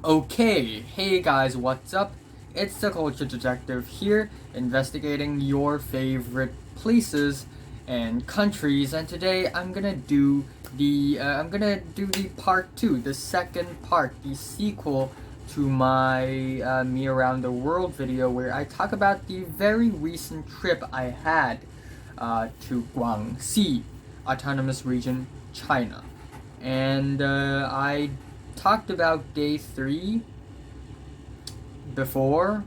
Okay, hey guys, what's up? It's the Culture Detective here, investigating your favorite places and countries, and today I'm gonna do the part 2, the second part, the sequel to my Me Around the World video, where I talk about the very recent trip I had to Guangxi, Autonomous Region, China. And I talked about day 3 before,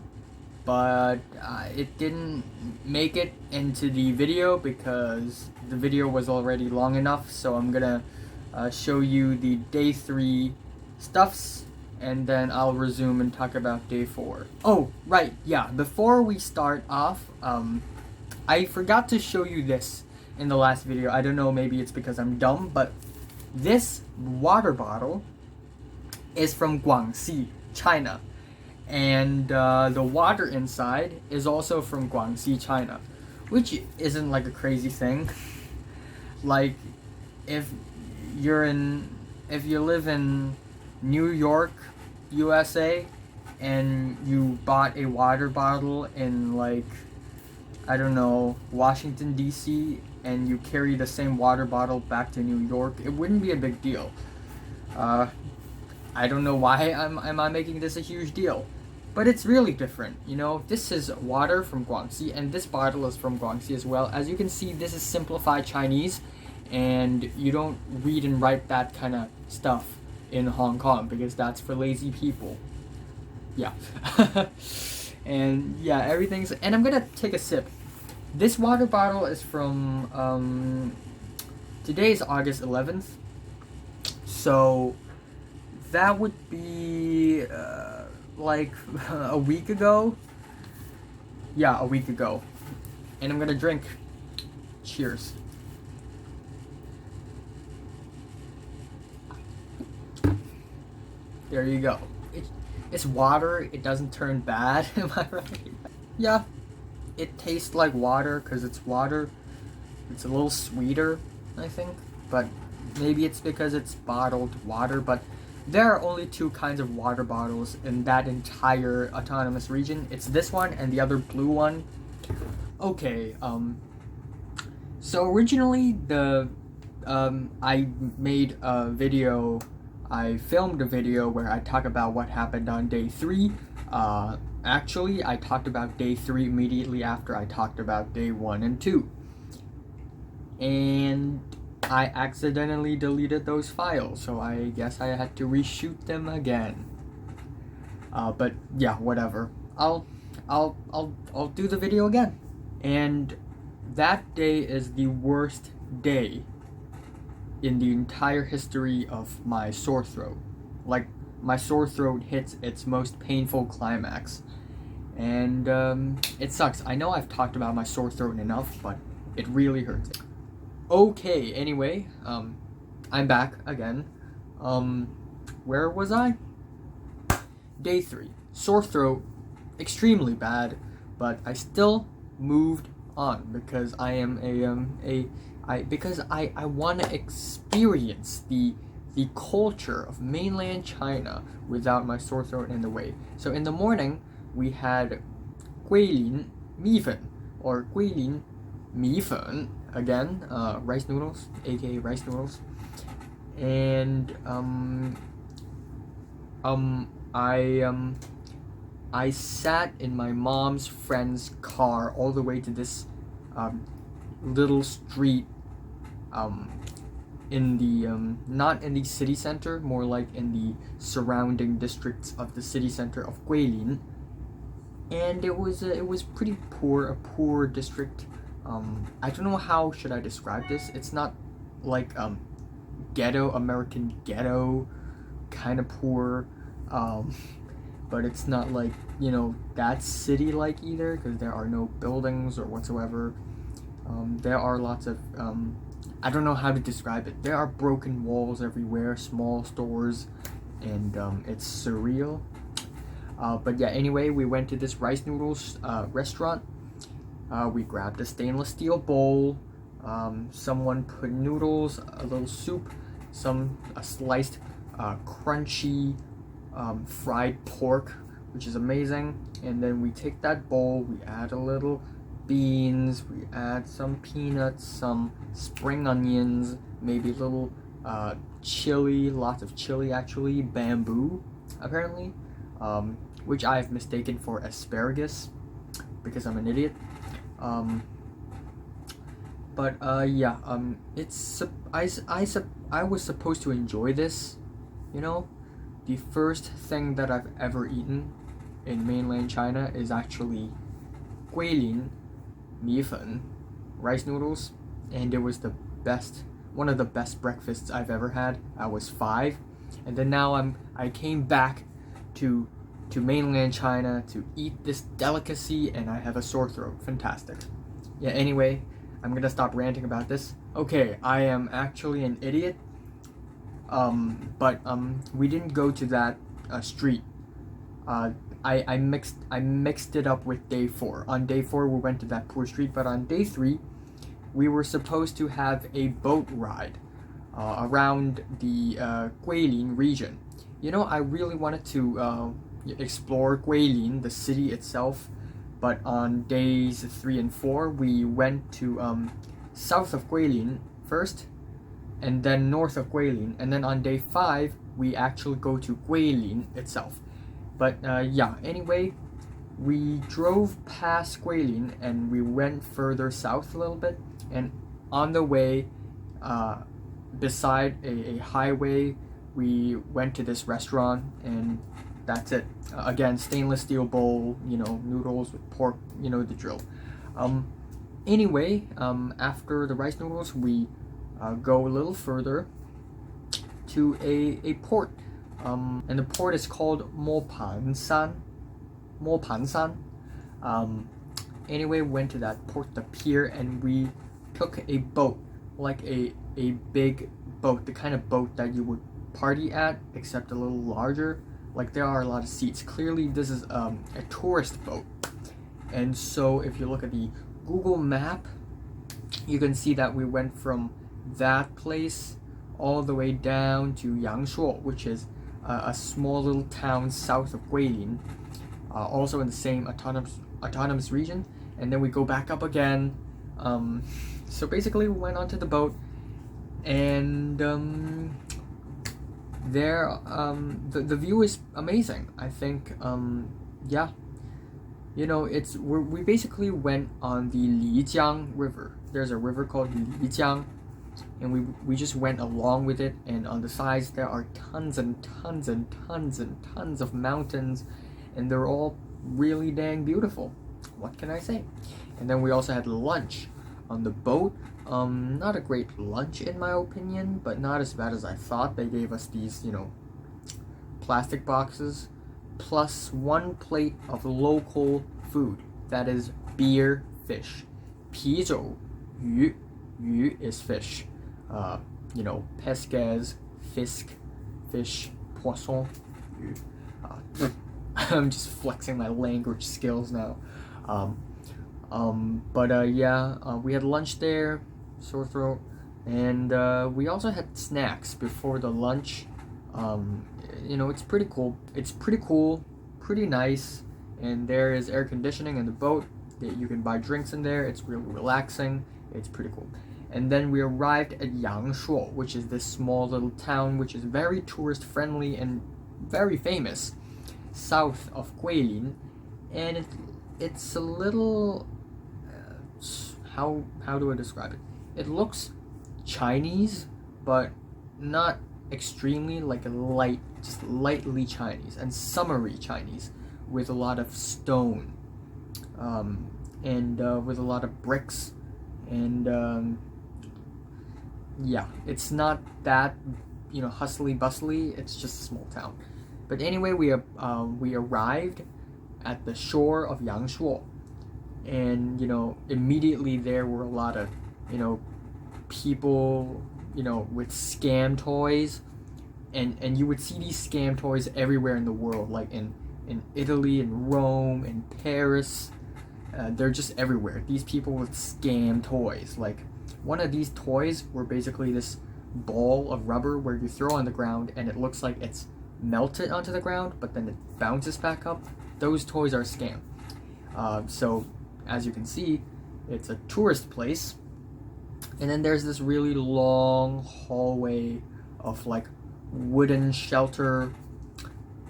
but it didn't make it into the video because the video was already long enough. So I'm gonna show you the day 3 stuffs, and then I'll resume and talk about day 4. Oh, right, yeah, before we start off, I forgot to show you this in the last video. I don't know, maybe it's because I'm dumb, but this water bottle is from Guangxi, China, and the water inside is also from Guangxi, China, which isn't like a crazy thing. Like, if you live in New York, USA, and you bought a water bottle in, like, I don't know, Washington DC, and you carry the same water bottle back to New York, it wouldn't be a big deal. I don't know why I'm making this a huge deal, but it's really different. You know, this is water from Guangxi, and this bottle is from Guangxi as well. As you can see, this is simplified Chinese, and you don't read and write that kind of stuff in Hong Kong because that's for lazy people. Yeah. And yeah, everything's, and I'm gonna take a sip. This water bottle is from, today is August 11th, so that would be, like, a week ago. Yeah, a week ago. And I'm gonna drink. Cheers. There you go. It's water, it doesn't turn bad, am I right? Yeah, it tastes like water because it's water. It's a little sweeter, I think, but maybe it's because it's bottled water, but there are only 2 kinds of water bottles in that entire autonomous region. It's this one and the other blue one. Okay, so originally I made a video, I filmed a video where I talk about what happened on day 3. Actually, I talked about day 3 immediately after I talked about day 1 and 2. And I accidentally deleted those files, so I guess I had to reshoot them again. But yeah, whatever. I'll do the video again. And that day is the worst day in the entire history of my sore throat. Like, my sore throat hits its most painful climax, and it sucks. I know I've talked about my sore throat enough, but it really hurts. Okay, anyway, I'm back again. Where was I? Day 3. Sore throat, extremely bad, but I still moved on because I am because I want to experience the culture of mainland China without my sore throat in the way. So in the morning, we had Guilin mifen, or Guilin mifen, again, rice noodles, aka rice noodles. And I sat in my mom's friend's car all the way to this little street in the not in the city center, more like in the surrounding districts of the city center of Guilin. And it was pretty poor, a poor district. I don't know how should I describe this. It's not like ghetto, American ghetto kind of poor, but it's not like, you know, that city like either, because there are no buildings or whatsoever. There are lots of I don't know how to describe it. There are broken walls everywhere, small stores, and it's surreal. But yeah, anyway, we went to this rice noodles restaurant. We grabbed a stainless steel bowl. Someone put noodles, a little soup, a sliced crunchy fried pork, which is amazing. And then we take that bowl, we add a little beans, we add some peanuts, some spring onions, maybe a little chili, lots of chili actually, bamboo apparently, which I've mistaken for asparagus because I'm an idiot. It's I was supposed to enjoy this, you know. The first thing that I've ever eaten in mainland China is actually Guilin米粉, rice noodles, and it was one of the best breakfasts I've ever had. I was 5, and then now I came back to mainland China to eat this delicacy, and I have a sore throat. Fantastic. Yeah, anyway, I'm gonna stop ranting about this. Okay, I am actually an idiot. But we didn't go to that street. I mixed it up with day 4. On day 4 we went to that poor street, but on day 3 we were supposed to have a boat ride around the Guilin region. You know, I really wanted to explore Guilin, the city itself, but on days 3 and 4 we went to south of Guilin first, and then north of Guilin, and then on day 5 we actually go to Guilin itself. But anyway, we drove past Guilin and we went further south a little bit, and on the way beside a highway we went to this restaurant, and that's it. Again, stainless steel bowl, you know, noodles with pork, you know the drill. Anyway, after the rice noodles we go a little further to a port, and the port is called Mopanshan. Anyway, went to that port, the pier, and we took a boat, like a big boat, the kind of boat that you would party at, except a little larger. Like, there are a lot of seats. Clearly this is a tourist boat, and so if you look at the Google map, you can see that we went from that place all the way down to Yangshuo, which is a small little town south of Guilin, also in the same autonomous region, and then we go back up again. So basically we went onto the boat, and there the view is amazing. I think you know, we basically went on the Lijiang River. There's a river called Lijiang, and we just went along with it, and on the sides there are tons and tons and tons and tons of mountains, and they're all really dang beautiful. What can I say? And then we also had lunch on the boat. Not a great lunch in my opinion, but not as bad as I thought. They gave us these, you know, plastic boxes plus 1 plate of local food, that is beer, fish. 啤酒鱼 is fish. You know, pesques, fisk, fish, poisson, 鱼. I'm just flexing my language skills now. We had lunch there, sore throat, and we also had snacks before the lunch. You know, it's pretty cool, pretty nice, and there is air conditioning in the boat. You can buy drinks in there. It's really relaxing. It's pretty cool. And then we arrived at Yangshuo, which is this small little town which is very tourist friendly and very famous, south of Guilin, and it's a little how do I describe it? It looks Chinese, but not extremely, like just lightly Chinese and summery Chinese, with a lot of stone, and with a lot of bricks, and it's not that, you know, hustly bustly. It's just a small town. But anyway, we arrived at the shore of Yangshuo, and, you know, immediately there were a lot of, you know, people, you know, with scam toys, and you would see these scam toys everywhere in the world, like in Italy, in Rome, in Paris. They're just everywhere. These people with scam toys. Like, one of these toys were basically this ball of rubber where you throw on the ground, and it looks like it's melted onto the ground, but then it bounces back up. Those toys are a scam. So as you can see, it's a tourist place, and then there's this really long hallway of like wooden shelter,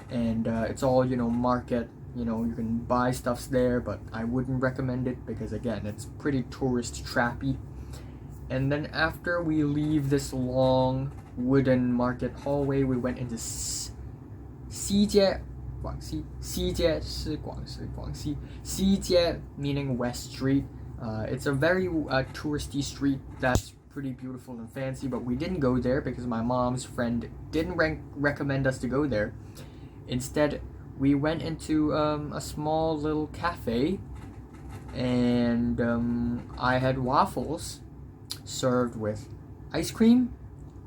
and it's all, you know, market. You know, you can buy stuffs there, but I wouldn't recommend it because again, it's pretty tourist trappy. And then after we leave this long wooden market hallway, we went into 西街 Guangxi. 西街是Guangxi. 西街 meaning West Street. It's a very touristy street that's pretty beautiful and fancy, but we didn't go there because my mom's friend didn't recommend us to go there. Instead, we went into a small little cafe, and I had waffles served with ice cream,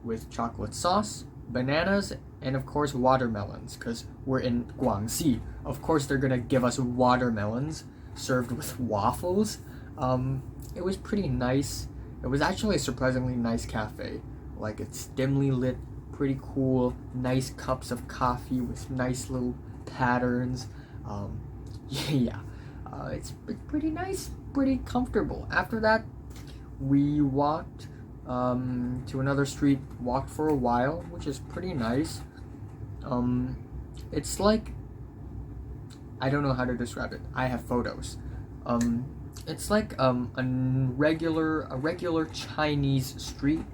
with chocolate sauce, bananas, and of course watermelons, because we're in Guangxi. Of course they're gonna give us watermelons served with waffles. It was pretty nice. It was actually a surprisingly nice cafe. Like, it's dimly lit, pretty cool, nice cups of coffee with nice little patterns. It's pretty nice, pretty comfortable. After that, we walked to another street, walked for a while, which is pretty nice. It's like, I don't know how to describe it. I have photos. It's like a regular Chinese street,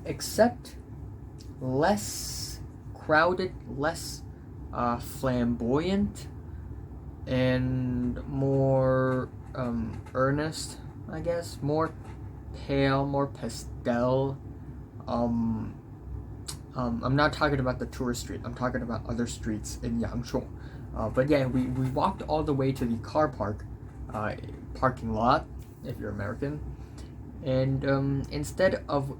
except less crowded, less flamboyant, and more earnest, I guess, more pale, more pastel. I'm not talking about the tourist street, I'm talking about other streets in Yangshuo. But yeah, we walked all the way to the car parking lot, if you're American, and instead of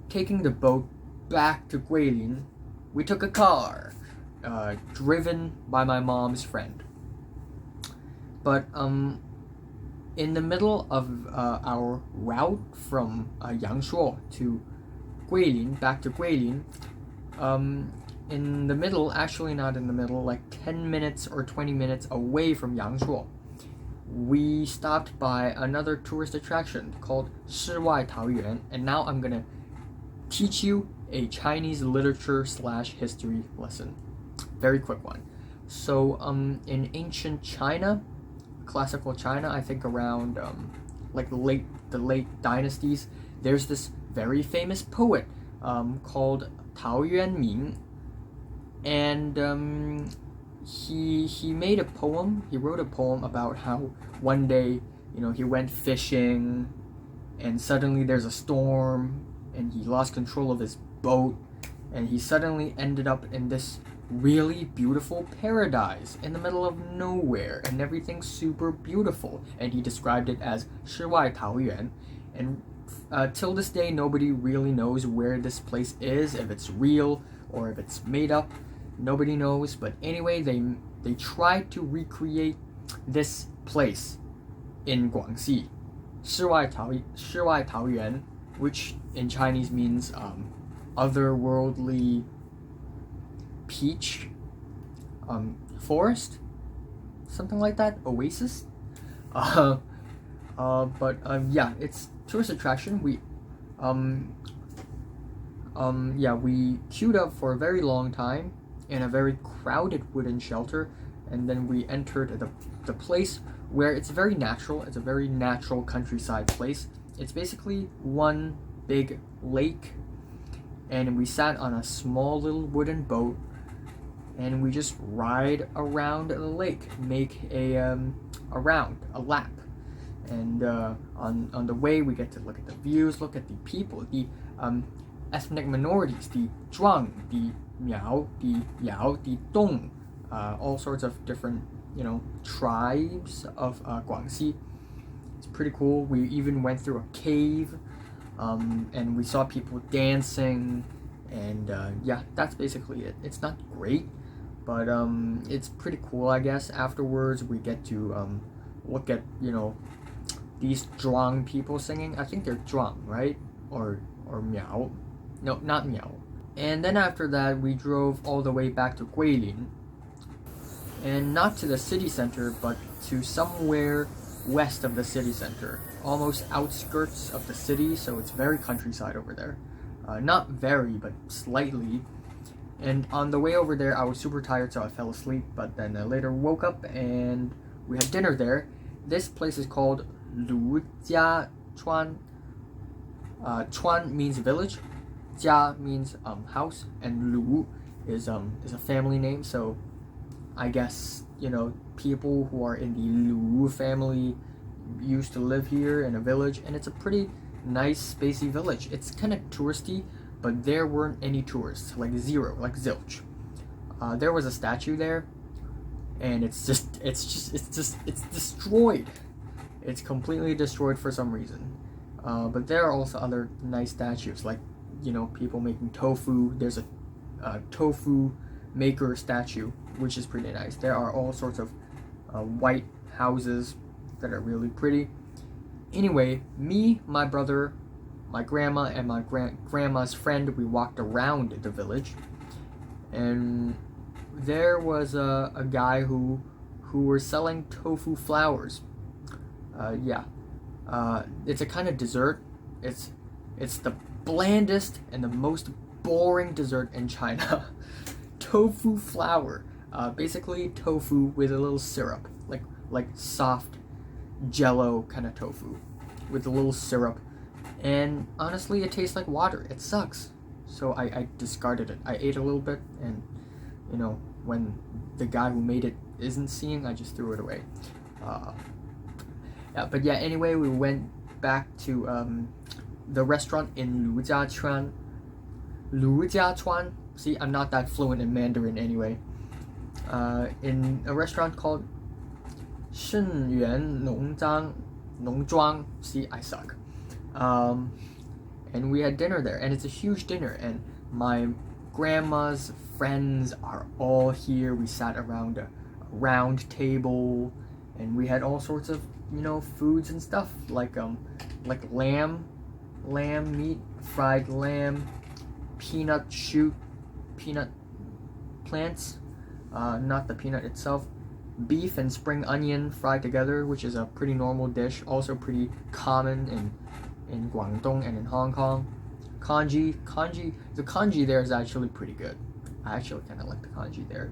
taking the boat back to Guilin, we took a car, driven by my mom's friend. But in the middle of our route from Yangshuo to Guilin, back to Guilin, in the middle, actually not in the middle, like 10 minutes or 20 minutes away from Yangshuo, we stopped by another tourist attraction called 世外桃园, and now I'm gonna teach you a Chinese literature / history lesson. Very quick one. So in ancient China, classical China, I think around like the late dynasties, there's this very famous poet called Tao Yuanming, and he made a poem. He wrote a poem about how one day, you know, he went fishing, and suddenly there's a storm, and he lost control of his boat, and he suddenly ended up in this really beautiful paradise in the middle of nowhere, and everything's super beautiful, and he described it as 世外桃园. And till this day, nobody really knows where this place is, if it's real or if it's made up. Nobody knows, but anyway, they tried to recreate this place in Guangxi, 世外桃园, which in Chinese means otherworldly peach forest, something like that, oasis. Yeah, it's tourist attraction. We queued up for a very long time in a very crowded wooden shelter, and then we entered the place where it's very natural. It's a very natural countryside place. It's basically one big lake, and we sat on a small little wooden boat, and we just ride around the lake, make a lap. And on the way, we get to look at the views, look at the people, the ethnic minorities, the Zhuang, the Miao, the Yao, the Dong, all sorts of different, you know, tribes of Guangxi. It's pretty cool. We even went through a cave, and we saw people dancing, and yeah, that's basically it. It's not great, but it's pretty cool, I guess. Afterwards, we get to look at, you know, these Zhuang people singing. I think they're Zhuang, right? Or Miao. No, not Miao. And then after that, we drove all the way back to Guilin. And not to the city center, but to somewhere west of the city center. Almost outskirts of the city, so it's very countryside over there. Not very, but slightly. And on the way over there, I was super tired, so I fell asleep. But then I later woke up and we had dinner there. This place is called Longzhe. Chuan means village, Jia means house, and Lu is a family name. So I guess, you know, people who are in the Lu family used to live here in a village, and it's a pretty nice, spacey village. It's kind of touristy, but there weren't any tourists, like zero, like zilch. There was a statue there, and it's destroyed. It's completely destroyed for some reason. But there are also other nice statues, like, you know, people making tofu. There's a tofu maker statue, which is pretty nice. There are all sorts of white houses that are really pretty. Anyway, me, my brother, my grandma, and my grandma's friend, we walked around the village, and there was a guy who was selling tofu flowers. It's a kind of dessert. It's the blandest and the most boring dessert in China. Tofu flour. Basically tofu with a little syrup, like soft jello kind of tofu with a little syrup. And honestly, it tastes like water. It sucks. So I discarded it. I ate a little bit, and, you know, when the guy who made it isn't seeing, I just threw it away. Anyway, we went back to the restaurant in Lujiachuan. See, I'm not that fluent in Mandarin anyway. In a restaurant called Mingyuan Cafe. See, I suck. And we had dinner there, and it's a huge dinner, and my grandma's friends are all here. We sat around a round table, and we had all sorts of, you know, foods and stuff, like lamb meat, fried lamb, peanut plants, not the peanut itself, beef and spring onion fried together, which is a pretty normal dish, also pretty common in Guangdong and in Hong Kong. The congee there is actually pretty good. I actually kind of like the congee there.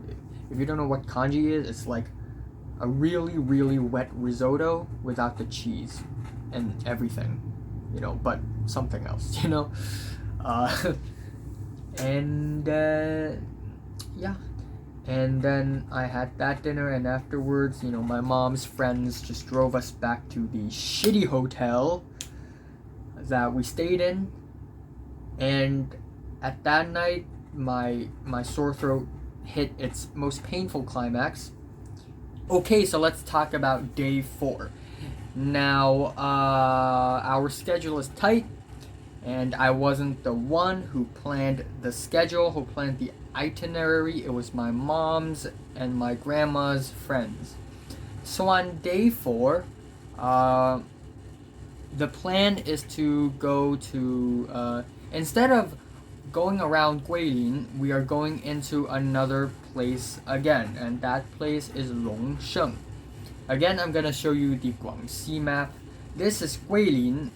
If you don't know what congee is, it's like a really, really wet risotto without the cheese and everything, you know, but something else, you know. And then I had that dinner, and afterwards, you know, my mom's friends just drove us back to the shitty hotel that we stayed in. And at that night, my sore throat hit its most painful climax. Okay, so let's talk about day 4. Now, our schedule is tight, and I wasn't the one who planned the schedule, who planned the itinerary. It was my mom's and my grandma's friends. So on day 4, the plan is to go to, instead of going around Guilin, we are going into another place again, and that place is Longzhe. Again, I'm gonna show you the Guangxi map. This is Guilin,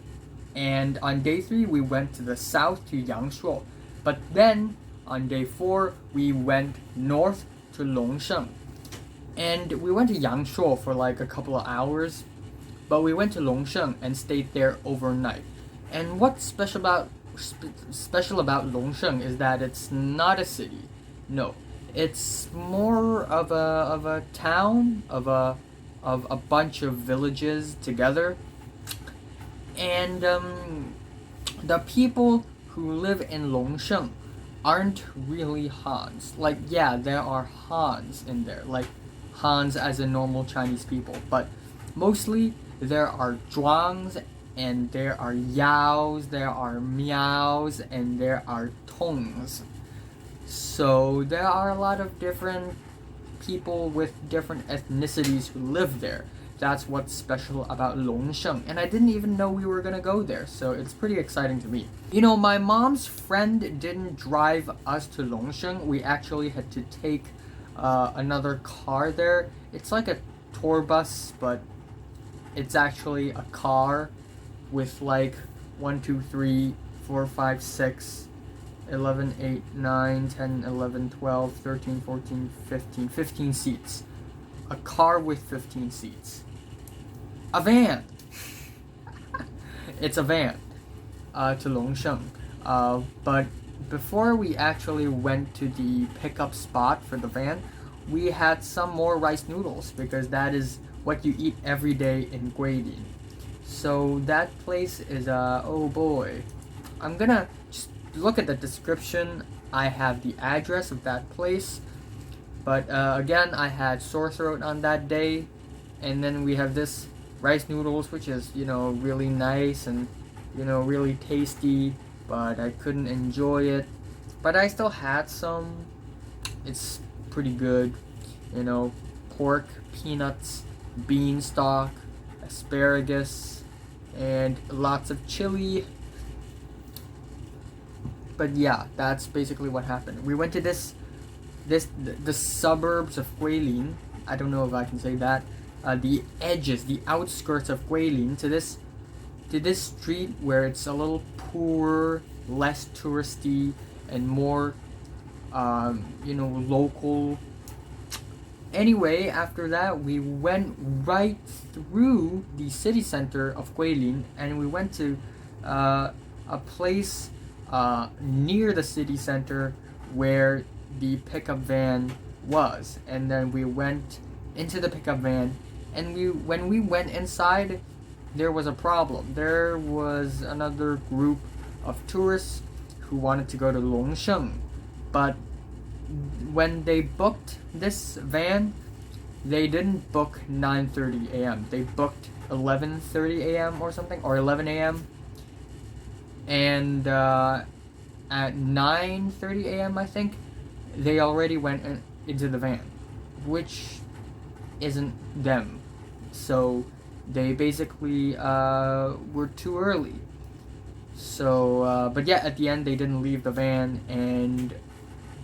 and on day 3 we went to the south to Yangshuo, but then on day 4 we went north to Longzhe, and we went to Yangshuo for like a couple of hours, but we went to Longzhe and stayed there overnight. And what's special about Longzhe is that it's not a city. No, it's more of a town, of a bunch of villages together. And the people who live in Longzhe aren't really Hans. Like, yeah, there are Hans in there, like Hans as in normal Chinese people, but mostly there are Zhuangs, and there are Yaos, there are Miaos, and there are Tongs. So there are a lot of different people with different ethnicities who live there. that's what's special about Longzhe. And I didn't even know we were gonna go there, so it's pretty exciting to me. You know, my mom's friend didn't drive us to Longzhe. We actually had to take another car there. It's like a tour bus, but it's actually a car with like 1, 2, 3, 4, 5, 6, 11, 8, 9, 10, 11, 12, 13, 14, 15 seats. A car with 15 seats. A van. It's a van to Longzhe. But before we actually went to the pickup spot for the van, we had some more rice noodles because that is what you eat every day in Guilin. So that place is oh boy. I'm gonna just look at the description. I have the address of that place. But again, I had sore throat on that day. And then we have this rice noodles, which is, you know, really nice and, you know, really tasty. But I couldn't enjoy it. But I still had some. It's pretty good. You know, pork, peanuts, beanstalk, asparagus, and lots of chili. But yeah, that's basically what happened. We went to the suburbs of Guilin. I don't know if I can say that. The edges, the outskirts of Guilin, to this street where it's a little poorer, less touristy, and more, you know, local. Anyway, after that, we went right through the city center of Guilin, and we went to a place near the city center where the pickup van was. And then we went into the pickup van, and when we went inside, there was a problem. There was another group of tourists who wanted to go to Longzhe, but when they booked this van, they didn't book 9:30 a.m. They booked 11:30 a.m. or something, or 11 a.m. And at 9:30 a.m. I think they already went into the van, which isn't them. So they basically were too early. So, but yeah, at the end they didn't leave the van, and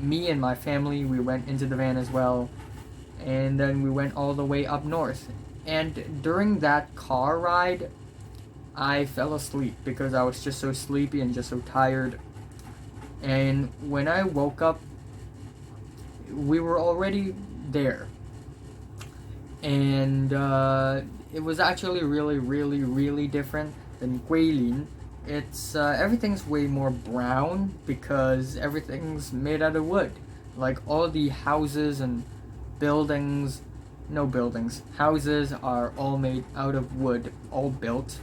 me and my family, we went into the van as well, and then we went all the way up north. And during that car ride, I fell asleep because I was just so sleepy and just so tired. And when I woke up, we were already there. And it was actually really different than Guilin. It's everything's way more brown because everything's made out of wood. Like all the houses and buildings, houses are all made out of wood, all built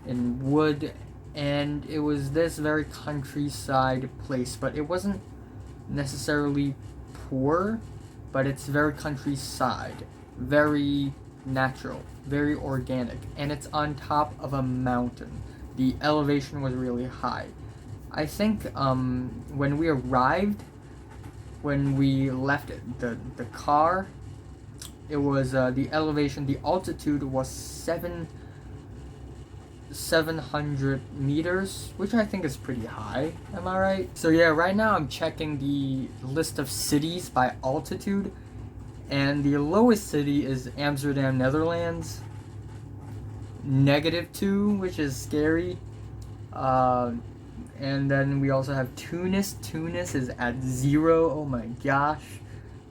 in wood. And it was this very countryside place, but it wasn't necessarily poor, but it's very countryside, very natural, very organic, and it's on top of a mountain. The elevation was really high. I think when we arrived, when we left the car, it was the elevation, the altitude was 700 meters, which I think is pretty high. Am I right? So yeah, right now I'm checking the list of cities by altitude, and the lowest city is Amsterdam, Netherlands, -2, which is scary. And then we also have Tunis. Tunis is at 0. Oh my gosh.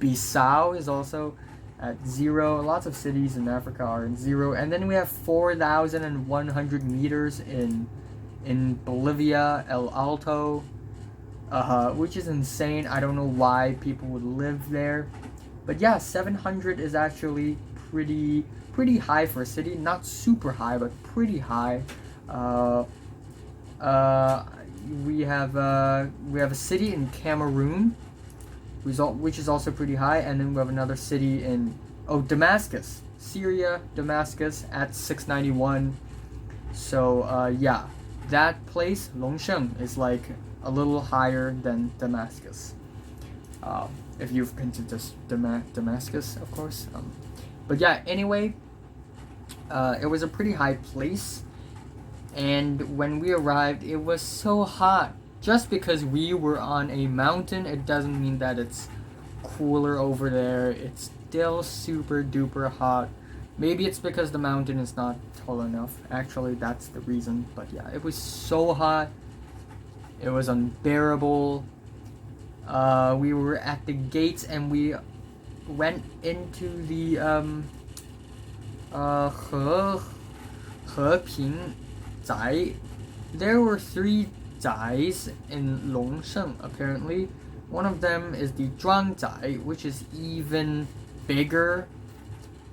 Bissau is also at 0. Lots of cities in Africa are in 0. And then we have 4,100 meters in Bolivia, El Alto, which is insane. I don't know why people would live there. But yeah, 700 is actually pretty high for a city. Not super high, but pretty high. We have a city in Cameroon, which is also pretty high, and then we have another city in Damascus, Syria, Damascus at 691. So yeah, that place Longzhe is like a little higher than Damascus. If you've been to Damascus, of course. But yeah, anyway, it was a pretty high place, and when we arrived, it was so hot. Just because we were on a mountain, it doesn't mean that it's cooler over there. It's still super duper hot. Maybe it's because the mountain is not tall enough. Actually, that's the reason. But yeah, it was so hot. It was unbearable. We were at the gates and we went into the Heping Zai. There were 3 Zais in Longzhe apparently. One of them is the Zhuang Zai, which is even bigger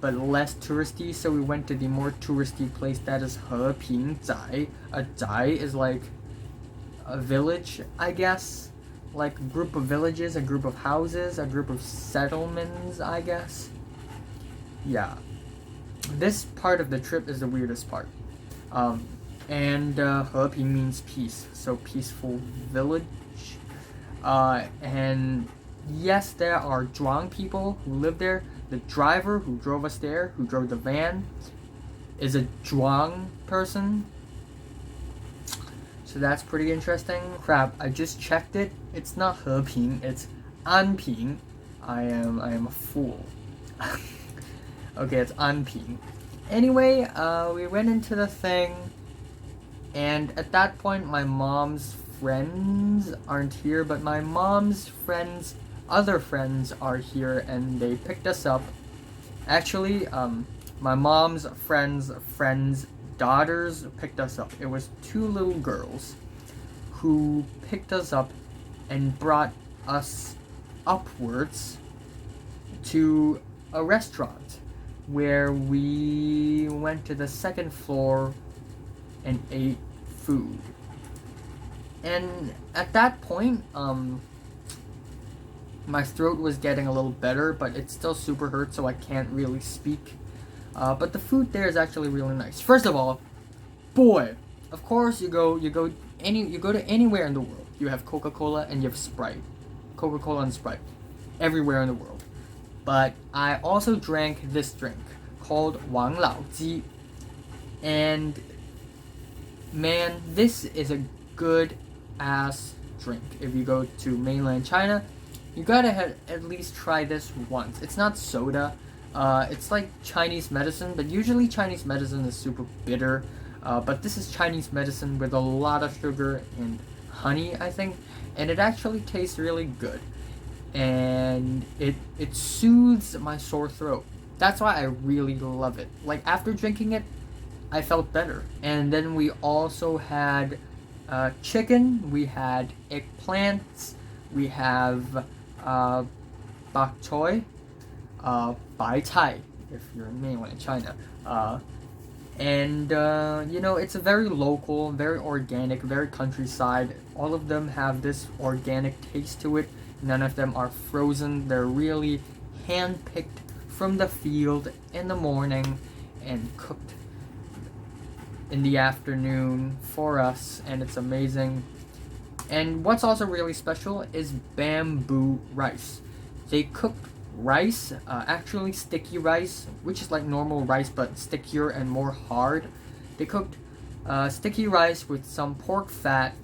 but less touristy, so we went to the more touristy place that is Heping Zai. A Zai is like a village, I guess. Like a group of villages, a group of houses, a group of settlements, I guess. Yeah. This part of the trip is the weirdest part. And Heping means peace, so peaceful village. And yes, there are Zhuang people who live there. The driver who drove us there, who drove the van, is a Zhuang person. So that's pretty interesting. Crap, I just checked it. It's not Heping, it's Anping. I am a fool. Okay, it's Anping. Anyway, we went into the thing, and at that point my mom's friends aren't here, but my mom's friends, other friends are here, and they picked us up. Actually, my mom's friends' daughters picked us up. It was 2 little girls who picked us up and brought us upwards to a restaurant where we went to the 2nd floor and ate food. And at that point, my throat was getting a little better, but it still super hurts, so I can't really speak. But the food there is actually really nice. First of all, boy, of course you go to anywhere in the world. You have Coca-Cola and you have Sprite. Coca-Cola and Sprite. Everywhere in the world. But I also drank this drink called Wang Lao Ji. And man, this is a good ass drink. If you go to mainland China, you gotta at least try this once. It's not soda. It's like Chinese medicine, but usually Chinese medicine is super bitter. But this is Chinese medicine with a lot of sugar and honey, I think. And it actually tastes really good. And it soothes my sore throat. That's why I really love it. Like, after drinking it, I felt better. And then we also had chicken, we had eggplants, we have bok choy, bai cai, if you're in mainland China. And it's a very local, very organic, very countryside. All of them have this organic taste to it. None of them are frozen. They're really hand-picked from the field in the morning and cooked in the afternoon for us, and it's amazing. And what's also really special is bamboo rice. They cook rice, actually sticky rice, which is like normal rice but stickier and more hard. They cooked sticky rice with some pork fat,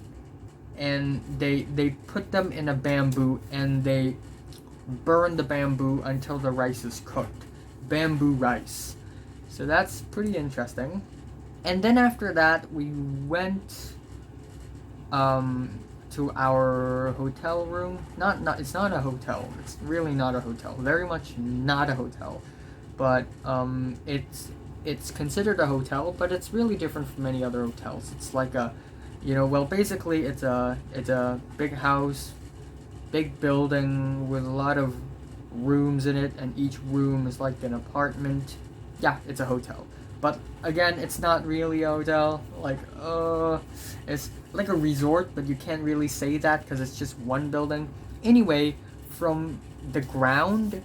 and they put them in a bamboo and they burn the bamboo until the rice is cooked. Bamboo rice. So that's pretty interesting. And then after that, we went to our hotel room. It's not a hotel. It's really not a hotel. Very much not a hotel. But it's considered a hotel, but it's really different from any other hotels. It's like basically it's a big house, big building with a lot of rooms in it, and each room is like an apartment. Yeah, it's a hotel. But again, it's not really a hotel. It's like a resort, but you can't really say that because it's just one building. Anyway, from the ground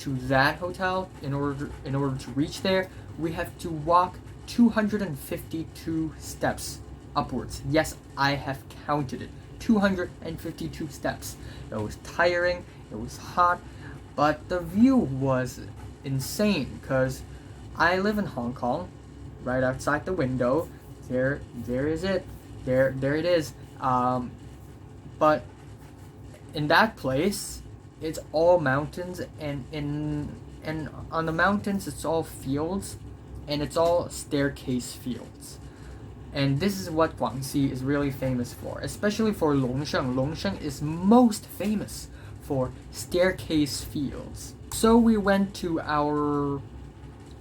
to that hotel, in order to reach there, we have to walk 252 steps upwards. Yes, I have counted it. 252 steps. It was tiring, it was hot, but the view was insane because I live in Hong Kong, right outside the window. There is it. There it is. But in that place, it's all mountains, and on the mountains it's all fields, and it's all staircase fields. And this is what Guangxi is really famous for, especially for Longzhe. Longzhe is most famous for staircase fields. So we went to our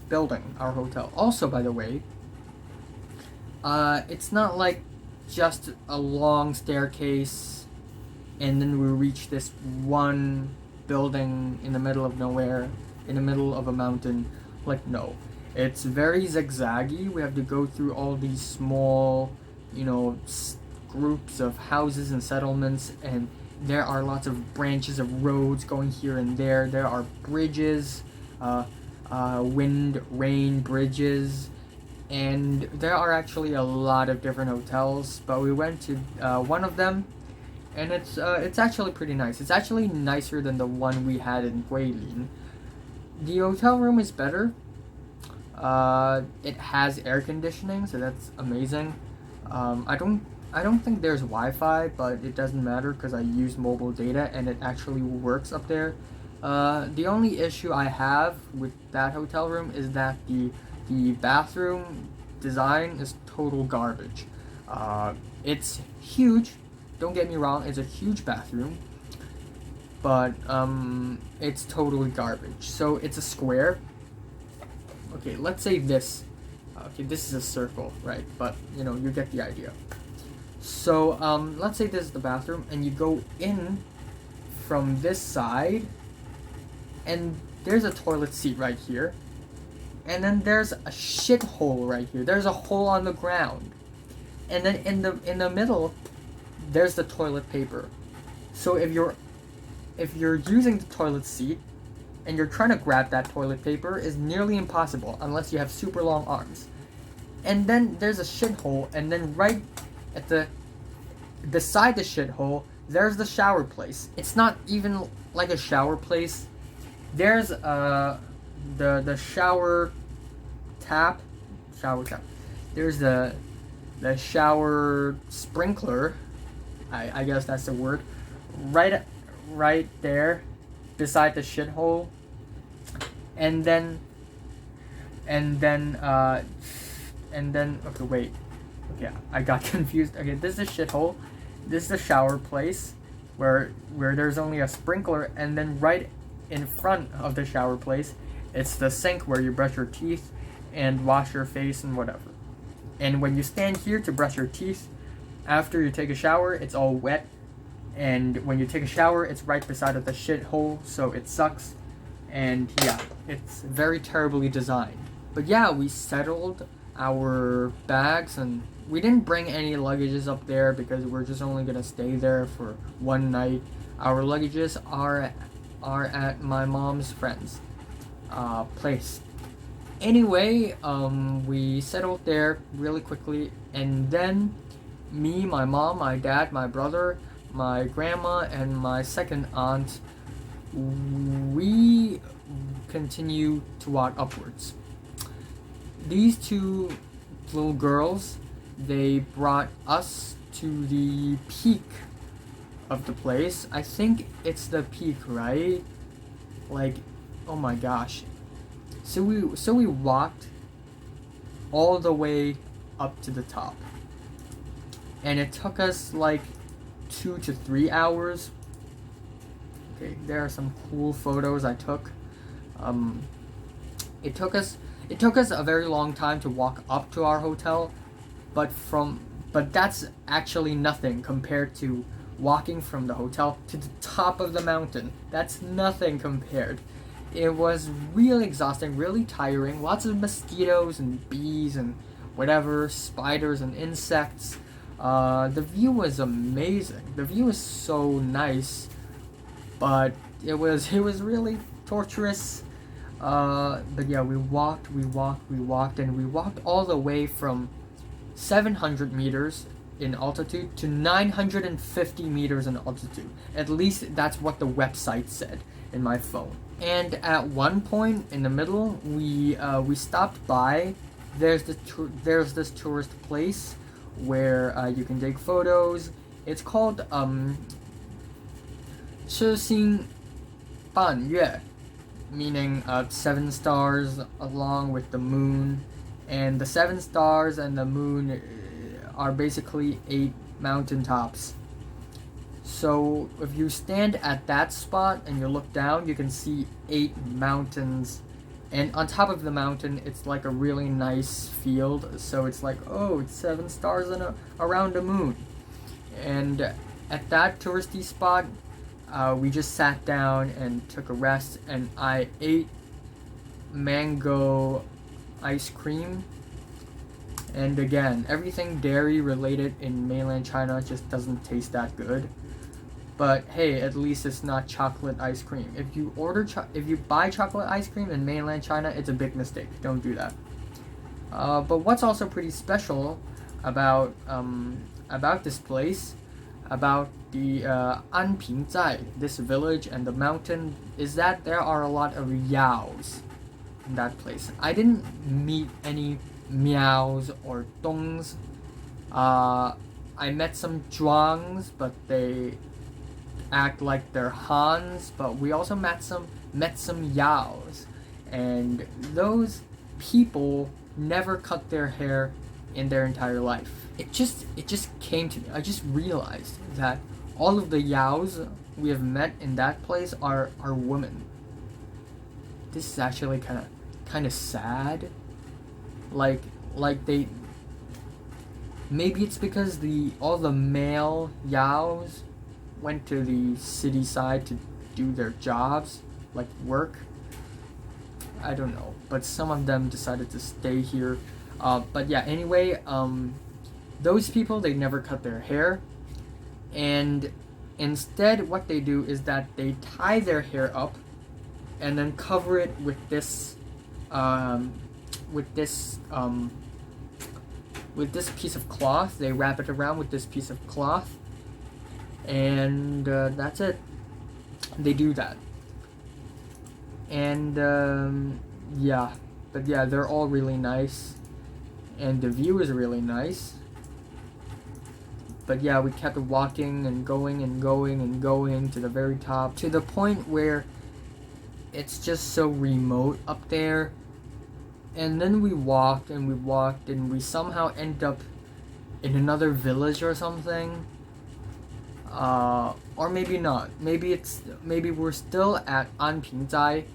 building, our hotel. Also, by the way, it's not like just a long staircase and then we reach this one building in the middle of nowhere, in the middle of a mountain. Like, no. It's very zigzaggy. We have to go through all these small, groups of houses and settlements, and there are lots of branches of roads going here and there. There are bridges, wind, rain bridges, and there are actually a lot of different hotels, but we went to one of them, and it's actually pretty nice. It's actually nicer than the one we had in Guilin. The hotel room is better. It has air conditioning, so that's amazing. I don't think there's Wi-Fi, but it doesn't matter because I use mobile data and it actually works up there. The only issue I have with that hotel room is that the bathroom design is total garbage. It's huge, don't get me wrong, it's a huge bathroom, but it's totally garbage. So it's a square. Okay, let's say this. Okay, this is a circle, right? But you get the idea. So let's say this is the bathroom, and you go in from this side, and there's a toilet seat right here, and then there's a shit hole right here. There's a hole on the ground, and then in the middle, there's the toilet paper. So if you're using the toilet seat and you're trying to grab that toilet paper, is nearly impossible unless you have super long arms. And then there's a shithole, and then right at beside the shithole, there's the shower place. It's not even like a shower place. There's the shower tap. There's the shower sprinkler. I guess that's the word. Right there, beside the shithole, and then okay, wait, okay, I got confused. Okay, this is a shithole, this is the shower place where there's only a sprinkler, and then right in front of the shower place, it's the sink where you brush your teeth and wash your face and whatever. And when you stand here to brush your teeth after you take a shower, it's all wet. And when you take a shower, it's right beside of the shithole, so it sucks. And yeah, it's very terribly designed. But yeah, we settled our bags, and we didn't bring any luggages up there because we're just only gonna stay there for one night. Our luggages are at my mom's friend's place. Anyway, we settled there really quickly, and then me, my mom, my dad, my brother, my grandma, and my second aunt, we continue to walk upwards. These two little girls, they brought us to the peak of the place. I think it's the peak, right? Like, oh my gosh. So we walked all the way up to the top, and it took us like 2 to 3 hours. Okay, there are some cool photos I took. It took us a very long time to walk up to our hotel, but that's actually nothing compared to walking from the hotel to the top of the mountain. That's nothing compared. It was really exhausting, really tiring. Lots of mosquitoes and bees and whatever, spiders and insects. The view was amazing. The view was so nice, but it was really torturous. But yeah, we walked, and we walked all the way from 700 meters in altitude to 950 meters in altitude. At least that's what the website said in my phone. And at one point in the middle, we stopped by. There's this tourist place where you can take photos. It's called 七星伴月, meaning 7 stars along with the moon. And the 7 stars and the moon are basically 8 mountaintops. So if you stand at that spot and you look down, you can see 8 mountains. And on top of the mountain, it's like a really nice field. So it's like, oh, it's 7 stars around the moon. And at that touristy spot, we just sat down and took a rest. And I ate mango ice cream. And again, everything dairy related in mainland China just doesn't taste that good. But hey, at least it's not chocolate ice cream. If you buy chocolate ice cream in mainland China, it's a big mistake. Don't do that. But what's also pretty special about this place, about the Anpingzai, this village and the mountain, is that there are a lot of yaos in that place. I didn't meet any miaos or dongs. I met some Zhuangs, but they act like they're Hans. But we also met some yaos, and those people never cut their hair in their entire life. It just came to me. I just realized that all of the yaos we have met in that place are women. This is actually kind of sad. Like they, maybe it's because all the male yaos went to the city side to do their jobs, like work. I don't know, but some of them decided to stay here. But yeah, anyway, those people, they never cut their hair, and instead what they do is that they tie their hair up and then cover it with this piece of cloth. They wrap it around with this piece of cloth, and that's it. They do that. And but yeah, they're all really nice, and the view is really nice. But yeah, we kept walking and going and going and going to the very top, to the point where it's just so remote up there. And then we walked and we walked and we somehow ended up in another village or something. Or maybe not. Maybe we're still at Anpingzai.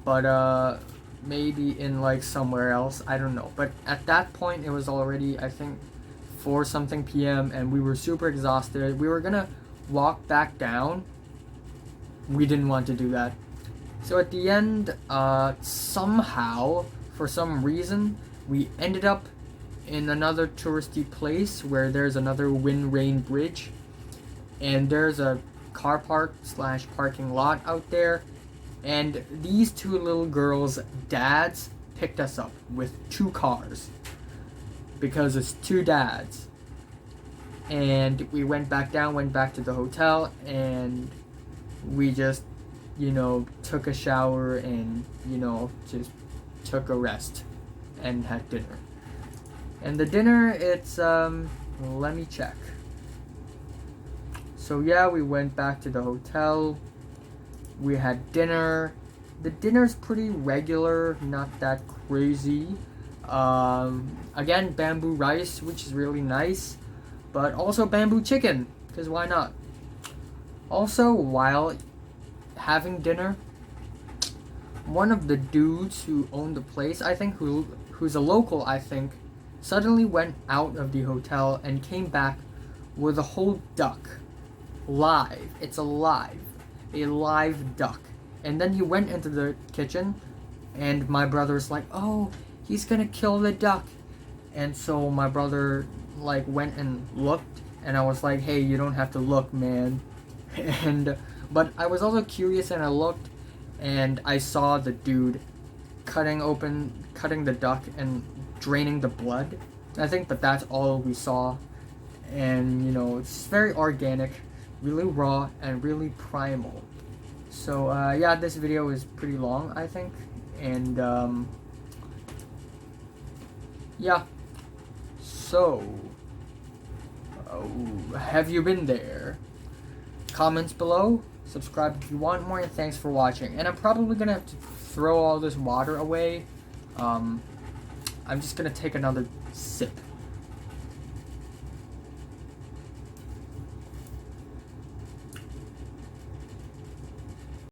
But maybe in like somewhere else. I don't know. But at that point, it was already, I think, 4 something p.m. and we were super exhausted. We were gonna walk back down. We didn't want to do that. So at the end, somehow, for some reason, we ended up in another touristy place where there's another wind-rain bridge, and there's a car park / parking lot out there, and these 2 little girls' dads picked us up with 2 cars, because it's 2 dads. And we went back to the hotel, and we just, took a shower and, just took a rest and had dinner. And the dinner, it's, let me check. So yeah, we went back to the hotel. We had dinner. The dinner's pretty regular, not that crazy. Again, bamboo rice, which is really nice. But also bamboo chicken, because why not? Also, while having dinner, one of the dudes who owned the place, I think, who's a local, I think, suddenly went out of the hotel and came back with a whole duck. Live. It's alive. A live duck. And then he went into the kitchen, and my brother's like, oh, he's gonna kill the duck. And so my brother, went and looked, and I was like, hey, you don't have to look, man. But I was also curious, and I looked, and I saw the dude cutting the duck and draining the blood. I think that's all we saw. And, it's very organic. really raw and really primal. So yeah, this video is pretty long, I think, and yeah. So have you been there? Comments below, subscribe if you want more, and thanks for watching. And I'm probably gonna have to throw all this water away. I'm just gonna take another sip.